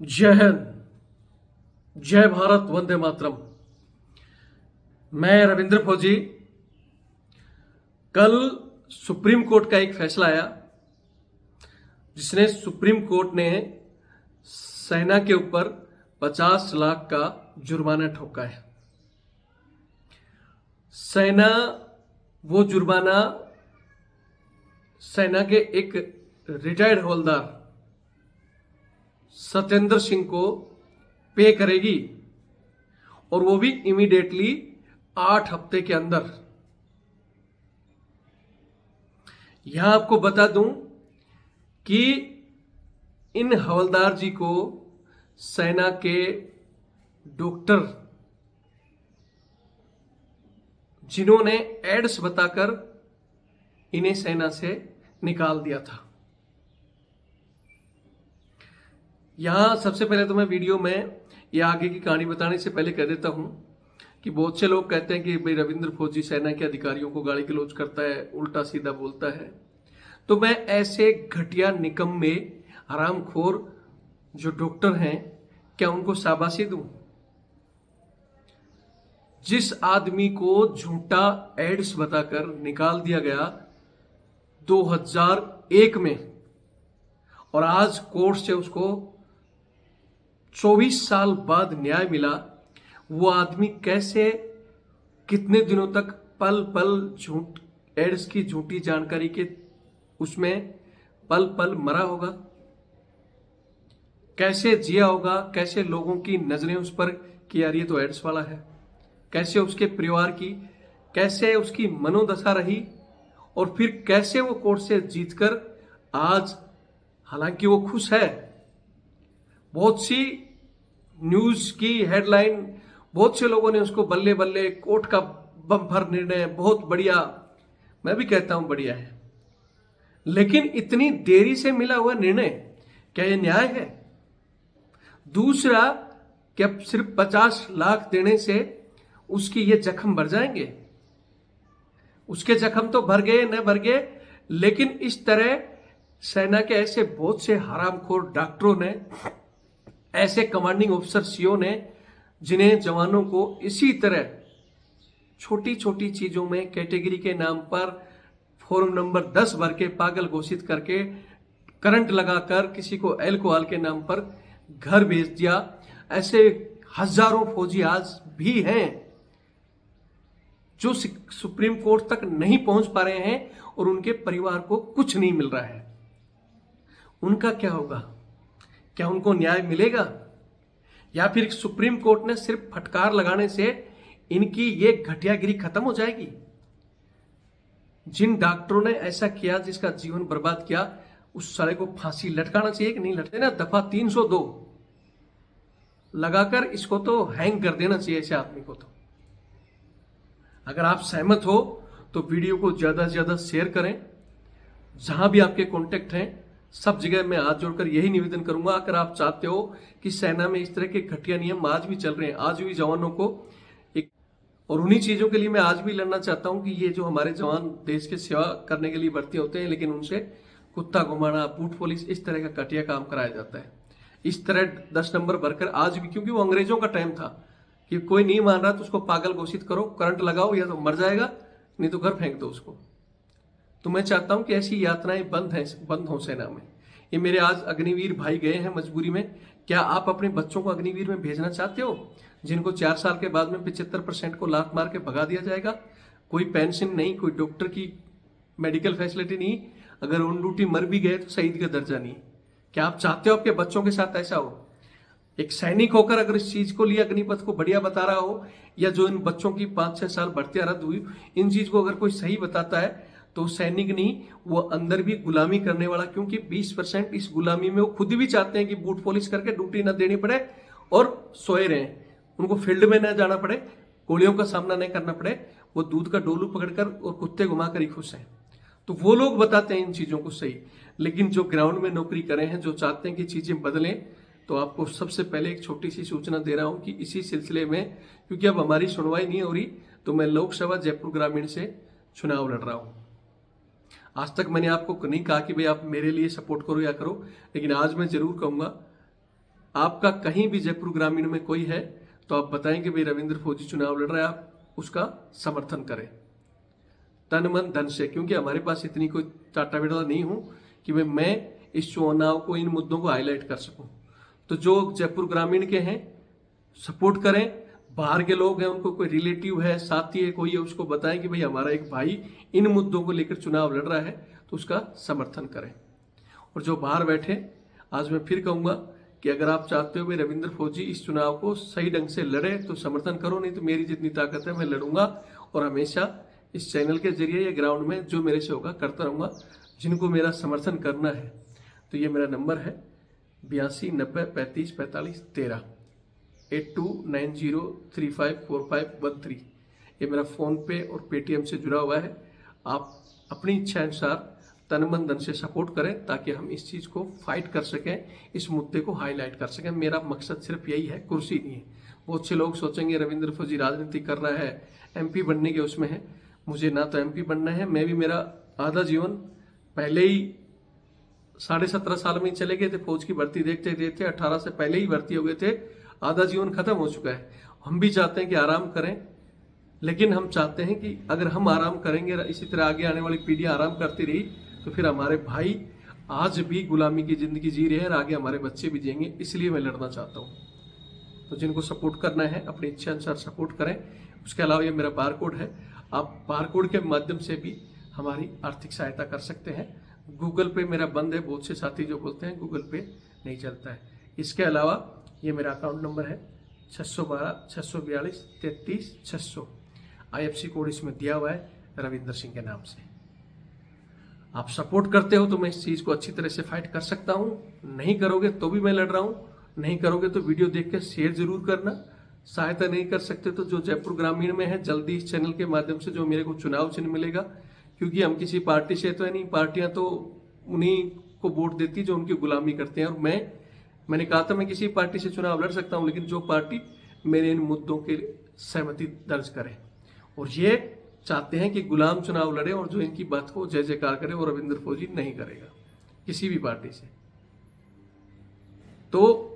जय हिंद, जय भारत, वंदे मातरम। मैं रविंद्र फौजी। कल सुप्रीम कोर्ट का एक फैसला आया जिसने सुप्रीम कोर्ट ने सेना के ऊपर 50 लाख का जुर्माना ठोका है। सेना वो जुर्माना सेना के एक रिटायर्ड हवलदार सत्येंद्र सिंह को पे करेगी और वो भी इमीडिएटली 8 हफ्ते के अंदर। यहां आपको बता दूं कि इन हवलदार जी को सेना के डॉक्टर जिन्होंने एड्स बताकर इन्हें सेना से निकाल दिया था। यहां सबसे पहले तो मैं वीडियो में या आगे की कहानी बताने से पहले कह देता हूं कि बहुत से लोग कहते हैं कि भाई रविंद्र फौजी सेना के अधिकारियों को गाली गलौज करता है, उल्टा सीधा बोलता है। तो मैं ऐसे घटिया निकम्मे हरामखोर जो डॉक्टर हैं, क्या उनको शाबाशी दूं? जिस आदमी को झूठा एड्स बताकर निकाल दिया गया 2001 में और आज कोर्ट से उसको 24 साल बाद न्याय मिला, वो आदमी कैसे कितने दिनों तक पल पल झूठ एड्स की झूठी जानकारी के उसमें पल पल मरा होगा, कैसे जिया होगा, कैसे लोगों की नजरें उस पर कि यार ये तो एड्स वाला है, कैसे उसके परिवार की, कैसे उसकी मनोदशा रही और फिर कैसे वो कोर्ट से जीतकर आज, हालांकि वो खुश है, बहुत सी न्यूज की हेडलाइन, बहुत से लोगों ने उसको बल्ले बल्ले कोर्ट का बम्पर निर्णय बहुत बढ़िया, मैं भी कहता हूं बढ़िया है, लेकिन इतनी देरी से मिला हुआ निर्णय क्या यह न्याय है? दूसरा, क्या सिर्फ 50 लाख देने से उसकी ये जख्म भर जाएंगे? उसके जख्म तो भर गए न भर गए, लेकिन इस तरह सेना के ऐसे बहुत से हरामखोर डॉक्टरों ने, ऐसे कमांडिंग ऑफिसर सीओ ने, जिन्हें जवानों को इसी तरह छोटी छोटी चीजों में कैटेगरी के नाम पर फॉर्म नंबर 10 भर के पागल घोषित करके, करंट लगाकर किसी को एल्कोहल के नाम पर घर भेज दिया। ऐसे हजारों फौजी आज भी हैं जो सुप्रीम कोर्ट तक नहीं पहुंच पा रहे हैं और उनके परिवार को कुछ नहीं मिल रहा है। उनका क्या होगा? क्या उनको न्याय मिलेगा? या फिर सुप्रीम कोर्ट ने सिर्फ फटकार लगाने से इनकी ये घटियागिरी खत्म हो जाएगी? जिन डॉक्टरों ने ऐसा किया, जिसका जीवन बर्बाद किया, उस साले को फांसी लटकाना चाहिए कि नहीं लटके ना? दफा 302 लगाकर इसको तो हैंग कर देना चाहिए ऐसे आदमी को। तो अगर आप सहमत हो तो वीडियो को ज्यादा से ज्यादा शेयर करें। जहां भी आपके कॉन्टेक्ट हैं सब जगह मैं हाथ जोड़कर यही निवेदन करूंगा, अगर आप चाहते हो कि सेना में इस तरह के घटिया नियम आज भी चल रहे हैं, आज भी जवानों को एक, और उन्हीं चीजों के लिए मैं आज भी लड़ना चाहता हूं कि ये जो हमारे जवान देश की सेवा करने के लिए भर्ती होते हैं, लेकिन उनसे कुत्ता घुमाना, बूट पुलिस, इस तरह का घटिया काम कराया जाता है। इस तरह 10 नंबर भरकर आज भी, क्योंकि वो अंग्रेजों का टाइम था कि कोई नहीं मान रहा तो उसको पागल घोषित करो, करंट लगाओ, या तो मर जाएगा, नहीं तो घर फेंक दो उसको। तो मैं चाहता हूं कि ऐसी यातनाएं बंद हो सेना में। ये मेरे आज अग्निवीर भाई गए हैं मजबूरी में, क्या आप अपने बच्चों को अग्निवीर में भेजना चाहते हो, जिनको 4 साल के बाद में 75% को लात मार के भगा दिया जाएगा? कोई पेंशन नहीं, कोई डॉक्टर की मेडिकल फैसिलिटी नहीं, अगर ऑन ड्यूटी मर भी गए तो शहीद का दर्जा नहीं। क्या आप चाहते हो आपके बच्चों के साथ ऐसा हो? एक सैनिक होकर अगर इस चीज को लिए अग्निपथ को बढ़िया बता रहा हो, या जो इन बच्चों की 5-6 साल भर्तियां रद्द हुई, इन चीज को अगर कोई सही बताता है, तो सैनिक नहीं, वो अंदर भी गुलामी करने वाला, क्योंकि 20% इस गुलामी में वो खुद भी चाहते हैं कि बूट पॉलिश करके ड्यूटी न देनी पड़े और सोए रहे, उनको फील्ड में न जाना पड़े, गोलियों का सामना नहीं करना पड़े, वो दूध का डोलू पकड़कर और कुत्ते घुमाकर ही खुश हैं। तो वो लोग बताते हैं इन चीजों को सही, लेकिन जो ग्राउंड में नौकरी करे हैं, जो चाहते हैं कि चीजें बदलें, तो आपको सबसे पहले एक छोटी सी सूचना दे रहा हूं कि इसी सिलसिले में, क्योंकि अब हमारी सुनवाई नहीं हो रही, तो मैं लोकसभा जयपुर ग्रामीण से चुनाव लड़ रहा हूं। आज तक मैंने आपको नहीं कहा कि भाई आप मेरे लिए सपोर्ट करो या करो, लेकिन आज मैं जरूर कहूंगा आपका कहीं भी जयपुर ग्रामीण में कोई है तो आप बताएं कि भाई रविंद्र फौजी चुनाव लड़ रहा है, आप उसका समर्थन करें तन मन धन से, क्योंकि हमारे पास इतनी कोई टाटा बिड़ला नहीं हूं कि मैं इस चुनाव को, इन मुद्दों को हाईलाइट कर सकूं। तो जो जयपुर ग्रामीण के हैं सपोर्ट करें, बाहर के लोग हैं उनको कोई रिलेटिव है, साथी है, कोई है, उसको बताएं कि भाई हमारा एक भाई इन मुद्दों को लेकर चुनाव लड़ रहा है तो उसका समर्थन करें। और जो बाहर बैठे, आज मैं फिर कहूंगा कि अगर आप चाहते हो भाई रविंद्र फौजी इस चुनाव को सही ढंग से लड़े तो समर्थन करो, नहीं तो मेरी जितनी ताकत है मैं लड़ूंगा और हमेशा इस चैनल के जरिए या ग्राउंड में जो मेरे से होगा करता रहूंगा। जिनको मेरा समर्थन करना है तो ये मेरा नंबर है 82 90 35 45 13 8290354513। ये मेरा फोन पे और पेटीएम से जुड़ा हुआ है। आप अपनी इच्छा अनुसार तन मन धन से सपोर्ट करें ताकि हम इस चीज को फाइट कर सकें, इस मुद्दे को हाईलाइट कर सकें। मेरा मकसद सिर्फ यही है, कुर्सी नहीं है। बहुत से लोग सोचेंगे रविंद्र फौजी राजनीति कर रहा है, एमपी बनने के उसमें है। मुझे ना तो एमपी बनना है, मैं भी मेरा आधा जीवन पहले ही 17.5 साल में ही चले गए थे फौज की भर्ती देखते देखते, 18 से पहले ही भर्ती हो गए थे, आधा जीवन खत्म हो चुका है। हम भी चाहते हैं कि आराम करें, लेकिन हम चाहते हैं कि अगर हम आराम करेंगे, इसी तरह आगे आने वाली पीढ़ियां आराम करती रही तो फिर हमारे भाई आज भी गुलामी की जिंदगी जी रहे हैं और आगे हमारे बच्चे भी जिएंगे। इसलिए मैं लड़ना चाहता हूँ। तो जिनको सपोर्ट करना है अपनी इच्छा अनुसार सपोर्ट करें। उसके अलावा ये मेरा बारकोड है, आप बारकोड के माध्यम से भी हमारी आर्थिक सहायता कर सकते हैं। गूगल पे मेरा बंद है, बहुत से साथी जो बोलते हैं गूगल पे नहीं चलता है। इसके अलावा ये मेरा अकाउंट नंबर है 612 642 33 600। IFSC कोड इसमें दिया हुआ है रविंद्र सिंह के नाम से। आप सपोर्ट करते हो तो मैं इस चीज को अच्छी तरह से फाइट कर सकता हूं, नहीं करोगे तो भी मैं लड़ रहा हूं। नहीं करोगे तो वीडियो देख के शेयर जरूर करना। सहायता नहीं कर सकते तो जो जयपुर ग्रामीण में है, जल्दी इस चैनल के माध्यम से जो मेरे को चुनाव चिन्ह मिलेगा, क्योंकि हम किसी पार्टी से तो है नहीं, पार्टियां तो उन्हीं को वोट देती जो उनकी गुलामी करते हैं। और मैंने कहा था मैं किसी पार्टी से चुनाव लड़ सकता हूं, लेकिन जो पार्टी मेरे इन मुद्दों के सहमति दर्ज करे। और ये चाहते हैं कि गुलाम चुनाव लड़े और जो इनकी बात को जय जयकार करे वो रविंद्र फौजी नहीं करेगा किसी भी पार्टी से। तो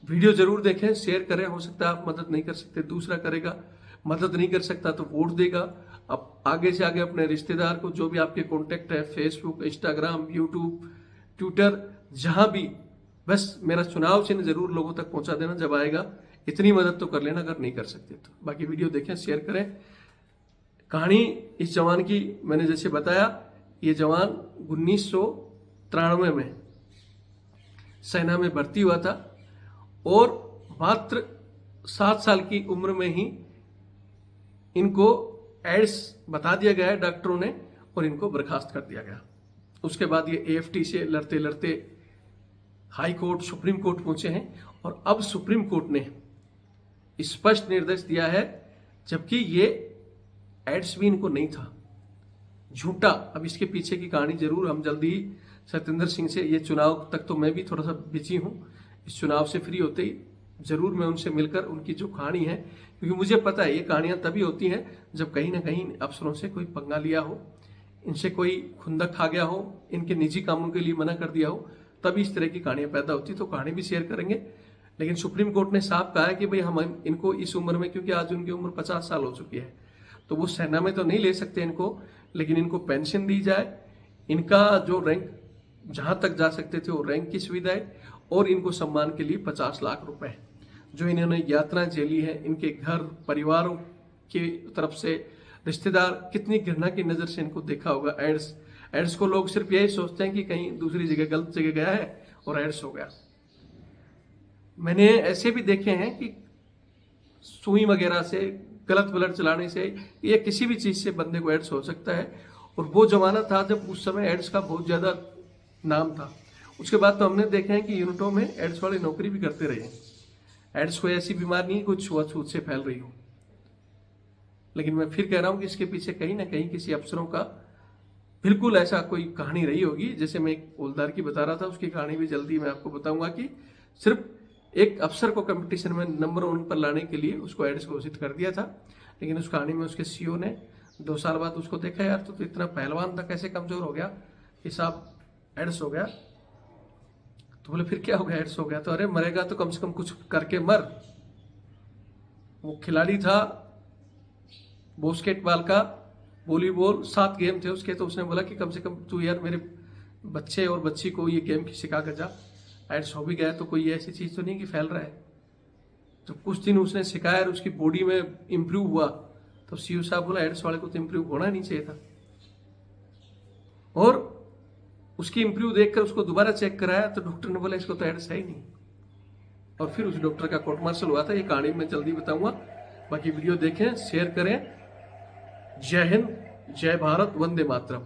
वीडियो जरूर देखें, शेयर करें। हो सकता है आप मदद नहीं कर सकते, दूसरा करेगा। मदद नहीं कर सकता तो वोट देगा। अब आगे से आगे अपने रिश्तेदार को, जो भी आपके कॉन्टेक्ट है, फेसबुक, इंस्टाग्राम, यूट्यूब, ट्विटर, जहां भी, बस मेरा चुनाव चिन्ह जरूर लोगों तक पहुंचा देना जब आएगा। इतनी मदद तो कर लेना अगर नहीं कर सकते तो। बाकी वीडियो देखें, शेयर करें। कहानी इस जवान की मैंने जैसे बताया, ये जवान 1993 में सेना में भर्ती हुआ था और मात्र 7 साल की उम्र में ही इनको एड्स बता दिया गया है डॉक्टरों ने और इनको बर्खास्त कर दिया गया। उसके बाद ये AFT से लड़ते लड़ते हाई कोर्ट, सुप्रीम कोर्ट पहुंचे हैं और अब सुप्रीम कोर्ट ने स्पष्ट निर्देश दिया है, जबकि ये एड्स भी इनको नहीं था, झूठा। अब इसके पीछे की कहानी जरूर हम जल्दी ही सत्येंद्र सिंह से, ये चुनाव तक तो मैं भी थोड़ा सा बिजी हूं, इस चुनाव से फ्री होते ही जरूर मैं उनसे मिलकर उनकी जो कहानी है, क्योंकि मुझे पता है ये कहानियां तभी होती हैं जब कहीं ना कहीं अफसरों से कोई पंगा लिया हो, इनसे कोई खुंदक खा गया हो, इनके निजी कामों के लिए मना कर दिया हो, तभी इस तरह की कहानियां पैदा होती। तो कहानी भी शेयर करेंगे। लेकिन सुप्रीम कोर्ट ने साफ कहा है कि भाई हम इनको इस उम्र में, क्योंकि आज उनकी उम्र 50 साल हो चुकी है, तो वो सेना में तो नहीं ले सकते इनको, लेकिन इनको पेंशन दी जाए, इनका जो रैंक जहां तक जा सकते थे वो रैंक की सुविधाएं, और इनको सम्मान के लिए 50 लाख रुपए जो इन्होंने यात्राएं झेली है, इनके घर परिवारों की तरफ से रिश्तेदार कितनी घृणा की नजर से इनको देखा होगा। एड्स को लोग सिर्फ यही सोचते हैं कि कहीं दूसरी जगह गलत जगह गया है और एड्स हो गया। मैंने ऐसे भी देखे हैं कि सुई वगैरह से, गलत ब्लड चलाने से या किसी भी चीज से बंदे को एड्स हो सकता है। और वो जमाना था जब उस समय एड्स का बहुत ज्यादा नाम था। उसके बाद तो हमने देखे हैं कि यूनिटों में एड्स वाले नौकरी भी करते रहे। एड्स कोई ऐसी बीमार नहीं है कुछ छुआछूत से फैल रही हो, लेकिन मैं फिर कह रहा हूं कि इसके पीछे कहीं ना कहीं किसी अफसरों का बिल्कुल ऐसा कोई कहानी रही होगी। जैसे मैं एक हवलदार की बता रहा था, उसकी कहानी भी जल्दी मैं आपको बताऊंगा कि सिर्फ एक अफसर को कंपटीशन में नंबर 1 पर लाने के लिए उसको एड्स घोषित कर दिया था। लेकिन उस कहानी में उसके CEO ने 2 साल बाद उसको देखा, यार तो इतना पहलवान था, कैसे कमजोर हो गया कि साहब एड्स हो गया। तो बोले फिर क्या हो गया, एड्स हो गया? तो अरे मरेगा तो कम से कम कुछ करके मर। वो खिलाड़ी था बास्केटबॉल का, वॉलीबॉल, 7 गेम थे उसके, तो उसने बोला कि कम से कम तू यार मेरे बच्चे और बच्ची को ये गेम की सिखा कर जा। एड्स हो भी गया तो कोई ऐसी चीज़ तो नहीं कि फैल रहा है। तो कुछ दिन उसने सिखाया और उसकी बॉडी में इम्प्रूव हुआ, तो सीईओ साहब बोला एड्स वाले को तो इम्प्रूव होना नहीं चाहिए था। और उसकी इम्प्रूव देखकर उसको दोबारा चेक कराया तो डॉक्टर ने बोला इसको तो एड्स है ही नहीं। और फिर उस डॉक्टर का कोर्ट मार्शल हुआ था। ये कहानी मैं जल्दी बताऊंगा, बाकी वीडियो देखें, शेयर करें। जय हिंद, जय भारत, वंदे मातरम।